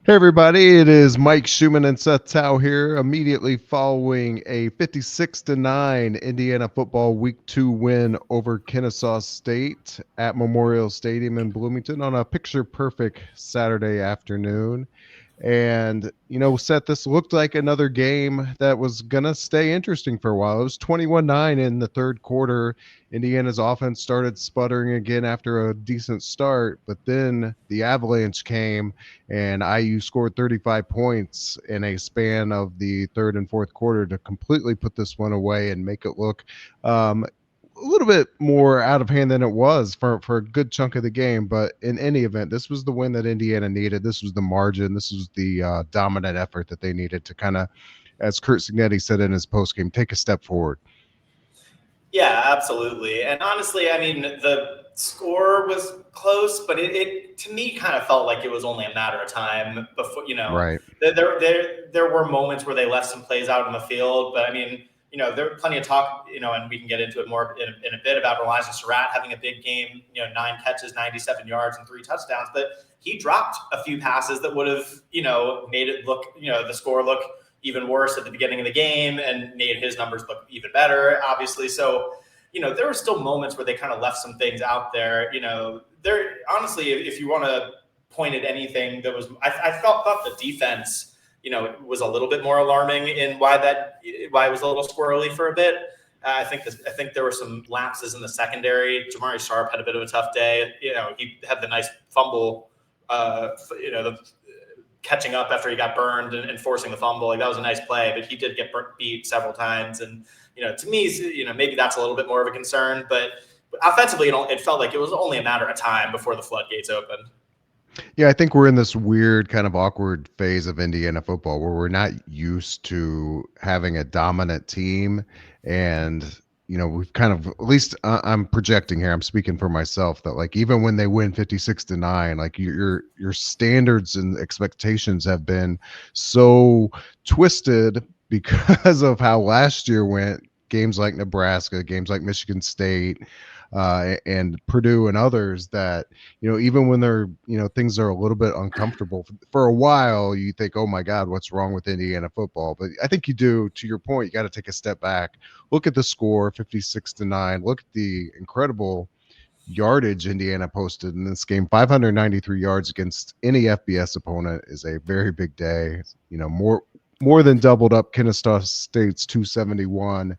Hey everybody, it is Mike Schumann and Seth Tao here, immediately following a 56-9 Indiana football week 2 win over Kennesaw State at Memorial Stadium in Bloomington on a picture perfect Saturday afternoon. And, Seth, this looked like another game that was going to stay interesting for a while. It was 21-9 in the third quarter. Indiana's offense started sputtering again after a decent start, but then the avalanche came and IU scored 35 points in a span of the third and fourth quarter to completely put this one away and make it look a little bit more out of hand than it was for a good chunk of the game. But in any event, this was the win that Indiana needed. This was the margin. This was the dominant effort that they needed to kind of, as Kurt Signetti said in his postgame, take a step forward. Yeah, absolutely. And honestly, I mean, the score was close, but it to me kind of felt like it was only a matter of time before, Right. there were moments where they left some plays out in the field, but I mean, there were plenty of talk, and we can get into it more in a bit about Elijah Surratt having a big game, 9 catches, 97 yards, and 3 touchdowns, but he dropped a few passes that would have, made it look, the score look even worse at the beginning of the game and made his numbers look even better, obviously. So, there were still moments where they kind of left some things out there. There honestly, if you want to point at anything that was, I thought the defense, was a little bit more alarming in why it was a little squirrely for a bit. I think there were some lapses in the secondary. Jamari Sharp had a bit of a tough day. He had the nice fumble. The catching up after he got burned and forcing the fumble. Like, that was a nice play, but he did get beat several times. And, to me, maybe that's a little bit more of a concern, but offensively, it felt like it was only a matter of time before the floodgates opened. Yeah, I think we're in this weird kind of awkward phase of Indiana football where we're not used to having a dominant team. And, we've kind of, at least I'm projecting here, I'm speaking for myself, that like even when they win 56-9, like your standards and expectations have been so twisted because of how last year went. Games like Nebraska, games like Michigan State, and Purdue and others that, even when they're, things are a little bit uncomfortable for a while, you think, oh my God, what's wrong with Indiana football? But I think you do, to your point, you got to take a step back, look at the score, 56-9, look at the incredible yardage Indiana posted in this game. 593 yards against any FBS opponent is a very big day. More than doubled up Kennesaw State's 271.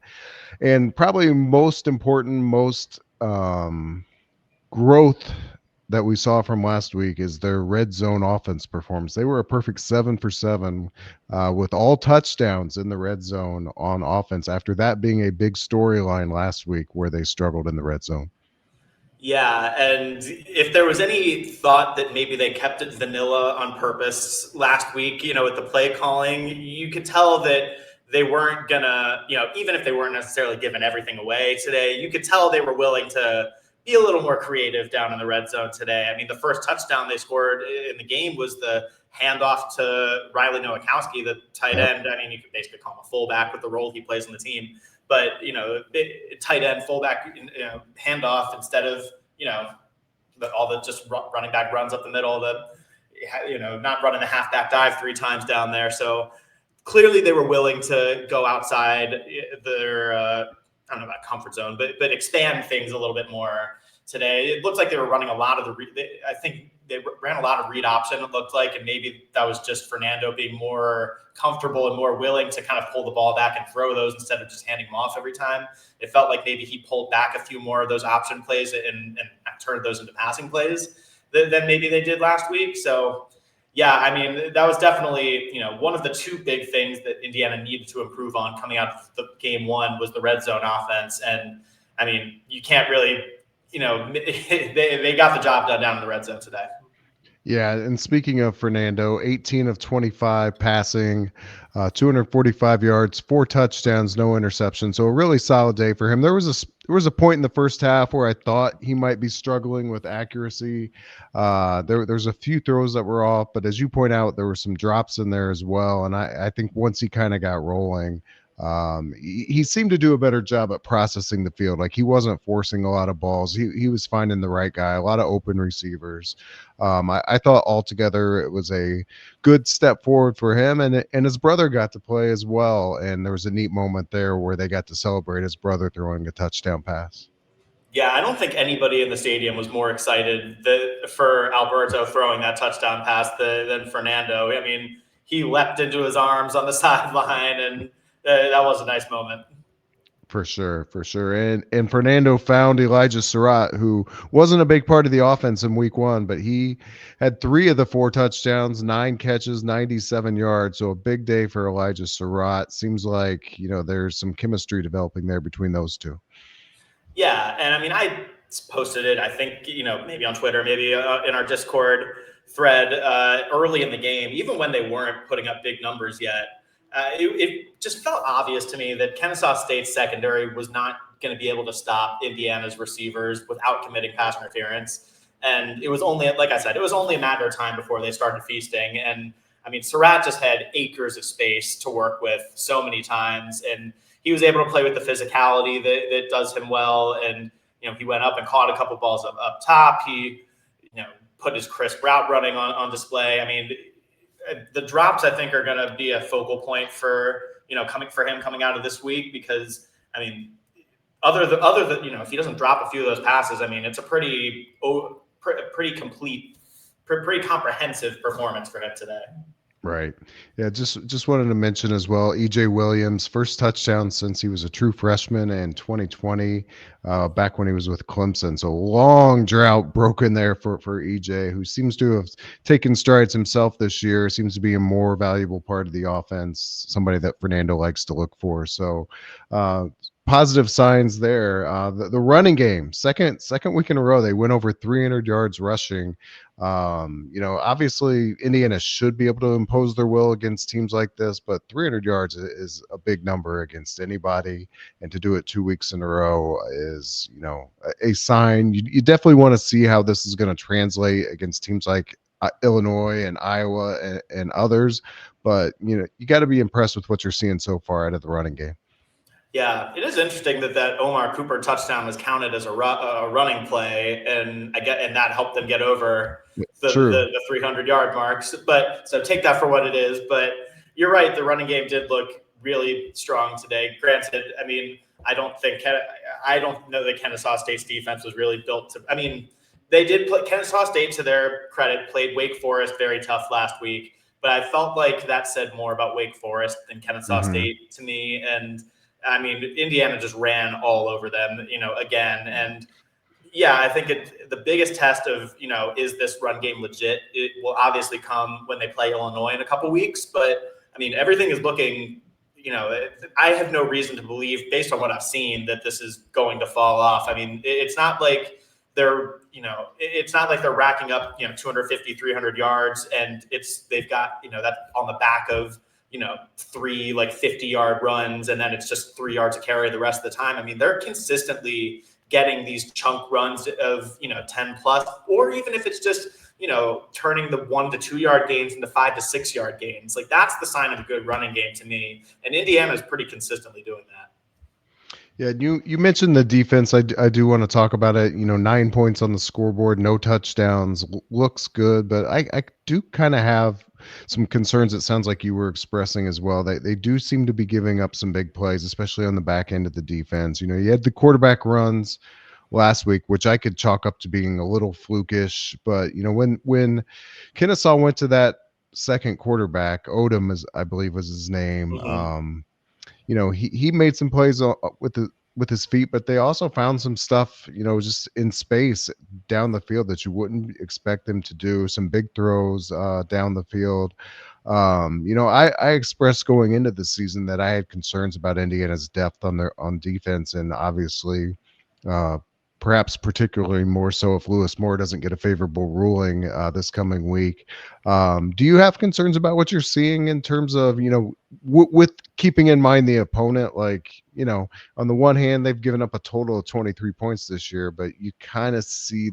And probably most important, most growth that we saw from last week is their red zone offense performance. They were a perfect 7 for 7 with all touchdowns in the red zone on offense, after that being a big storyline last week where they struggled in the red zone. Yeah, and if there was any thought that maybe they kept it vanilla on purpose last week, with the play calling, you could tell that they weren't gonna, even if they weren't necessarily giving everything away today, you could tell they were willing to be a little more creative down in the red zone today. I mean, the first touchdown they scored in the game was the handoff to Riley Nowakowski, the tight end. I mean, you could basically call him a fullback with the role he plays on the team. But, tight end, fullback, handoff instead of, all the just running back runs up the middle, not running a halfback dive 3 times down there. So clearly they were willing to go outside their, I don't know about comfort zone, but expand things a little bit more today. It looked like they were running a lot of I think they ran a lot of read option, it looked like, and maybe that was just Fernando being more comfortable and more willing to kind of pull the ball back and throw those instead of just handing them off every time. It felt like maybe he pulled back a few more of those option plays and turned those into passing plays than maybe they did last week. So, yeah, I mean, that was definitely, one of the 2 big things that Indiana needed to improve on coming out of the game 1 was the red zone offense. And, I mean, you can't really, they got the job done down in the red zone today. Yeah, and speaking of Fernando, 18 of 25 passing, 245 yards, 4 touchdowns, no interceptions. So a really solid day for him. There was a point in the first half where I thought he might be struggling with accuracy. There's a few throws that were off, but as you point out, there were some drops in there as well. And I think once he kind of got rolling, He seemed to do a better job at processing the field. Like he wasn't forcing a lot of balls. He was finding the right guy, a lot of open receivers. I thought altogether it was a good step forward for him, and his brother got to play as well. And there was a neat moment there where they got to celebrate his brother throwing a touchdown pass. Yeah, I don't think anybody in the stadium was more excited for Alberto throwing that touchdown pass than Fernando. I mean, he leapt into his arms on the sideline, and that was a nice moment. For sure, for sure. And Fernando found Elijah Surratt, who wasn't a big part of the offense in week one, but he had 3 of the 4 touchdowns, 9 catches, 97 yards. So a big day for Elijah Surratt. Seems like, there's some chemistry developing there between those two. Yeah, and I mean, I posted it. I think maybe on Twitter, maybe in our Discord thread early in the game, even when they weren't putting up big numbers yet. It just felt obvious to me that Kennesaw State's secondary was not going to be able to stop Indiana's receivers without committing pass interference. And it was only, like I said, it was only a matter of time before they started feasting. And I mean, Surratt just had acres of space to work with so many times, and he was able to play with the physicality that does him well. And he went up and caught a couple balls up top. He put his crisp route running on display. I mean, the drops I think are going to be a focal point for coming out of this week, because I mean, other than if he doesn't drop a few of those passes, I mean, it's a pretty complete, pretty comprehensive performance for him today. Right. Yeah, just wanted to mention as well, EJ Williams, first touchdown since he was a true freshman in 2020, back when he was with Clemson. So long drought broken there for EJ, who seems to have taken strides himself this year, seems to be a more valuable part of the offense, somebody that Fernando likes to look for. So positive signs there. The running game, second week in a row, they went over 300 yards rushing. Obviously Indiana should be able to impose their will against teams like this, but 300 yards is a big number against anybody, and to do it 2 weeks in a row is a sign. You definitely want to see how this is going to translate against teams like Illinois and Iowa and others, but you got to be impressed with what you're seeing so far out of the running game. Yeah, it is interesting that Omar Cooper touchdown was counted as a running play, and that helped them get over the 300-yard marks. But so take that for what it is. But you're right, the running game did look really strong today. Granted, I mean, I don't know that Kennesaw State's defense was really built to. I mean, they did play Kennesaw State, to their credit, played Wake Forest very tough last week, but I felt like that said more about Wake Forest than Kennesaw State to me. And I mean, Indiana just ran all over them, again. And yeah, I think the biggest test of, is this run game legit? It will obviously come when they play Illinois in a couple weeks. But I mean, everything is looking, I have no reason to believe, based on what I've seen, that this is going to fall off. I mean, it's not like they're, it's not like they're racking up, 250, 300 yards, and they've got, that on the back of, 3 50-yard runs, and then it's just 3 yards to carry the rest of the time. I mean, they're consistently getting these chunk runs of 10 plus, or even if it's just turning the 1 to 2 yard gains into 5 to 6 yard gains. Like, that's the sign of a good running game to me, and Indiana is pretty consistently doing that. Yeah, you mentioned the defense. I do want to talk about it. 9 points on the scoreboard, no touchdowns, looks good, but I do kind of have some concerns. It sounds like you were expressing as well. They do seem to be giving up some big plays, especially on the back end of the defense. You had the quarterback runs last week, which I could chalk up to being a little flukish, but when Kennesaw went to that second quarterback, Odom, I believe was his name. Mm-hmm. He made some plays with his feet, but they also found some stuff, just in space down the field that you wouldn't expect them to do. Some big throws down the field. I expressed going into the season that I had concerns about Indiana's depth on defense, and obviously, perhaps particularly more so if Lewis Moore doesn't get a favorable ruling this coming week. Do you have concerns about what you're seeing in terms of, with keeping in mind the opponent? Like, on the one hand, they've given up a total of 23 points this year, but you kind of see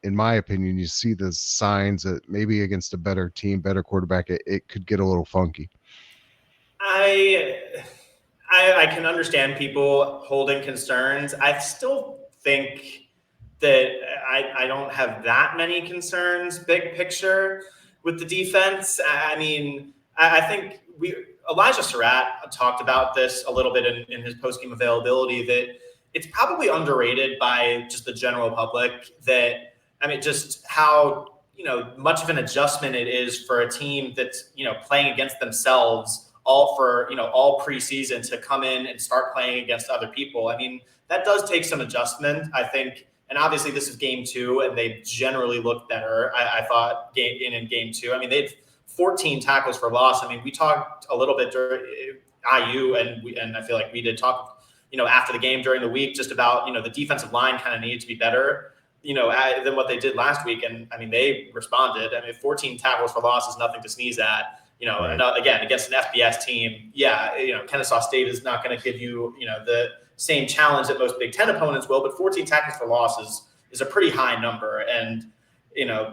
in my opinion, you see the signs that maybe against a better team, better quarterback, it could get a little funky. I can understand people holding concerns. I still think that I don't have that many concerns, big picture, with the defense. I mean, I think Elijah Surratt talked about this a little bit in his post-game availability, that it's probably underrated by just the general public, that, I mean, just how, much of an adjustment it is for a team that's, playing against themselves all preseason to come in and start playing against other people. I mean, that does take some adjustment, I think. And obviously, this is game two, and they generally look better. I thought in game two. I mean, they had 14 tackles for loss. I mean, we talked a little bit during IU, and I feel like we did talk, after the game during the week, just about the defensive line kind of needed to be better, than what they did last week. And I mean, they responded. I mean, 14 tackles for loss is nothing to sneeze at. Right. And again, against an FBS team, Kennesaw State is not going to give you, the same challenge that most Big Ten opponents will, but 14 tackles for loss is a pretty high number. And,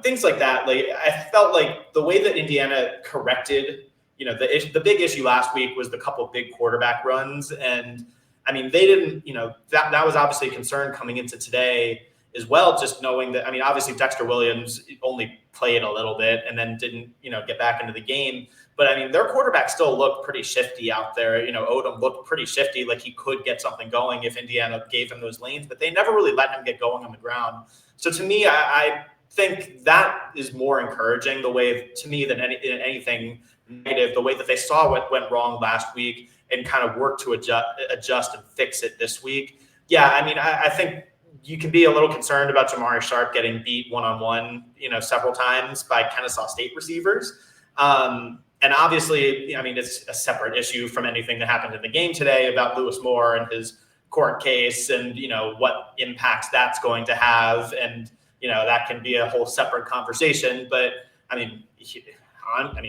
things like that. Like, I felt like the way that Indiana corrected, the big issue last week was the couple big quarterback runs. And I mean, they didn't, that was obviously a concern coming into today as well, just knowing that, I mean, obviously Dexter Williams only played a little bit and then didn't, get back into the game. But I mean, their quarterback still looked pretty shifty out there. Odom looked pretty shifty, like he could get something going if Indiana gave him those lanes, but they never really let him get going on the ground. So to me, I think that is more encouraging, the way, to me, than anything negative, the way that they saw what went wrong last week and kind of work to adjust and fix it this week. Yeah, I mean, I think you can be a little concerned about Jamari Sharp getting beat one-on-one, several times by Kennesaw State receivers. And obviously, I mean, it's a separate issue from anything that happened in the game today about Lewis Moore and his court case and, what impacts that's going to have. And, that can be a whole separate conversation. But, I mean,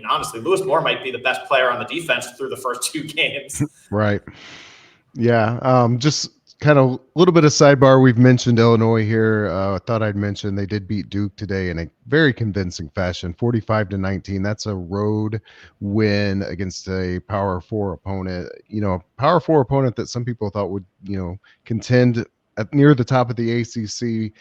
honestly, Lewis Moore might be the best player on the defense through the first two games. Right. Yeah. Just kind of a little bit of sidebar. We've mentioned Illinois here. I thought I'd mention they did beat Duke today in a very convincing fashion, 45-19. That's a road win against a Power 4 opponent. Power 4 opponent that some people thought would, contend near the top of the ACC.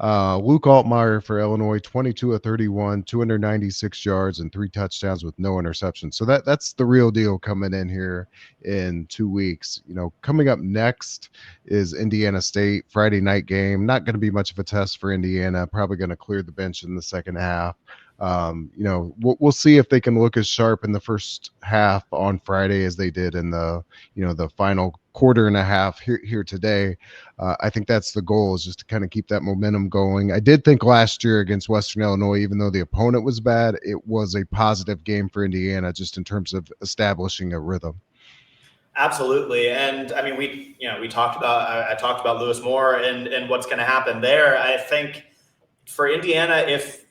Luke Altmaier for Illinois, 22 of 31, 296 yards and 3 touchdowns with no interceptions. So that's the real deal coming in here in 2 weeks. Coming up next is Indiana State, Friday night game. Not going to be much of a test for Indiana. Probably going to clear the bench in the second half. We'll see if they can look as sharp in the first half on Friday as they did in the final quarter and a half here today. I think that's the goal, is just to kind of keep that momentum going. I did think last year against Western Illinois, even though the opponent was bad, it was a positive game for Indiana, just in terms of establishing a rhythm. Absolutely. And I mean, I talked about Lewis Moore and what's going to happen there. I think for Indiana, if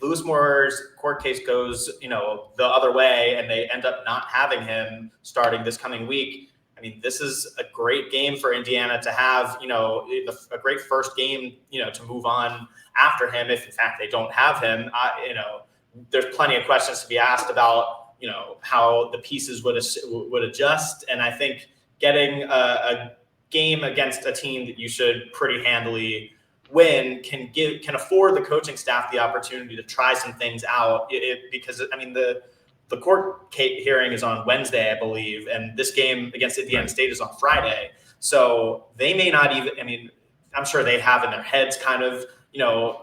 Lewis Moore's court case goes, the other way, and they end up not having him starting this coming week, I mean, this is a great game for Indiana to have, a great first game, to move on after him. If in fact they don't have him, there's plenty of questions to be asked about, how the pieces would adjust. And I think getting a game against a team that you should pretty handily win can afford the coaching staff the opportunity to try some things out. Because I mean, the court hearing is on Wednesday, I believe, and this game against Indiana State is on Friday. So they may not even. I mean, I'm sure they have in their heads kind of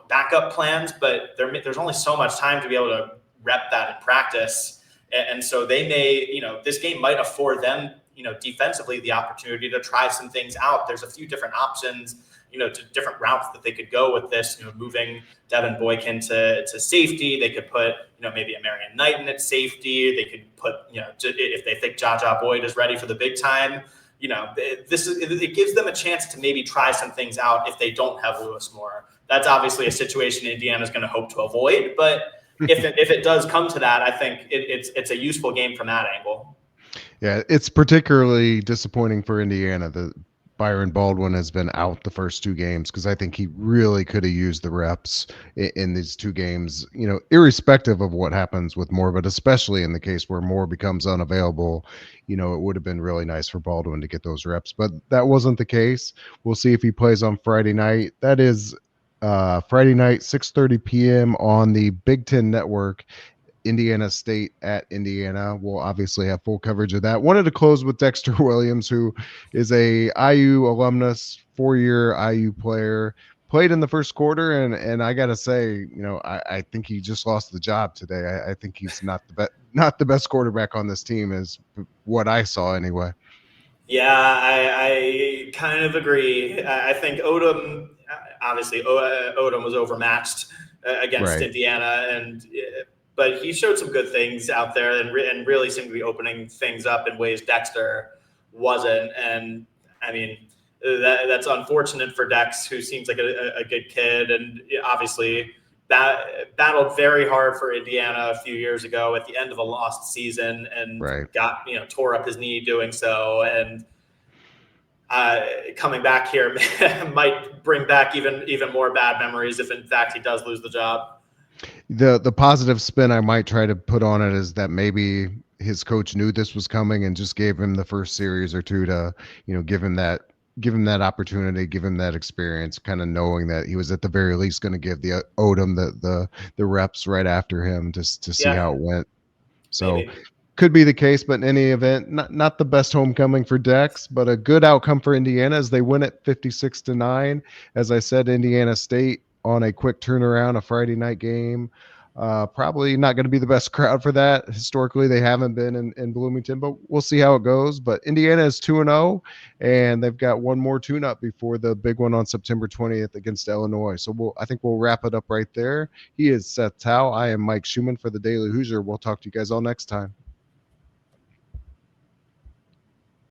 backup plans, but there's only so much time to be able to rep that in practice, and so they may this game might afford them defensively the opportunity to try some things out. There's a few different options, to different routes that they could go with this, moving Devin Boykin to safety. They could put, maybe a Marion Knighton at safety. They could put, if they think Jaja Boyd is ready for the big time, it gives them a chance to maybe try some things out if they don't have Lewis Moore. That's obviously a situation Indiana's going to hope to avoid. But if it does come to that, I think it's a useful game from that angle. Yeah, it's particularly disappointing for Indiana. Byron Baldwin has been out the first two games because I think he really could have used the reps in these two games, irrespective of what happens with Moore, but especially in the case where Moore becomes unavailable, it would have been really nice for Baldwin to get those reps. But that wasn't the case. We'll see if he plays on Friday night. That is Friday night, 6:30 p.m. on the Big Ten Network. Indiana State at Indiana. We'll obviously have full coverage of that. Wanted to close with Dexter Williams, who is a IU alumnus, 4-year IU player, played in the first quarter, and I gotta say, I think he just lost the job today. I think he's not the best quarterback on this team, is what I saw anyway. Yeah, I kind of agree. I think obviously, Odom was overmatched against Right. Indiana, but he showed some good things out there, and really seemed to be opening things up in ways Dexter wasn't. And I mean, that's unfortunate for Dex, who seems like a good kid, and obviously battled very hard for Indiana a few years ago at the end of a lost season, and Right. got tore up his knee doing so. And coming back here might bring back even more bad memories if in fact he does lose the job. The positive spin I might try to put on it is that maybe his coach knew this was coming and just gave him the first series or two to, give him that opportunity, give him that experience, kind of knowing that he was at the very least going to give the Odom the reps right after him to see Yeah, how it went. So maybe. could be the case, but in any event, not the best homecoming for Dex, but a good outcome for Indiana as they win it 56-9. As I said, Indiana State on a quick turnaround, a Friday night game. Probably not going to be the best crowd for that. Historically, they haven't been in Bloomington, but we'll see how it goes. But Indiana is 2-0, and they've got one more tune-up before the big one on September 20th against Illinois. So I think we'll wrap it up right there. He is Seth Tao. I am Mike Schumann for the Daily Hoosier. We'll talk to you guys all next time.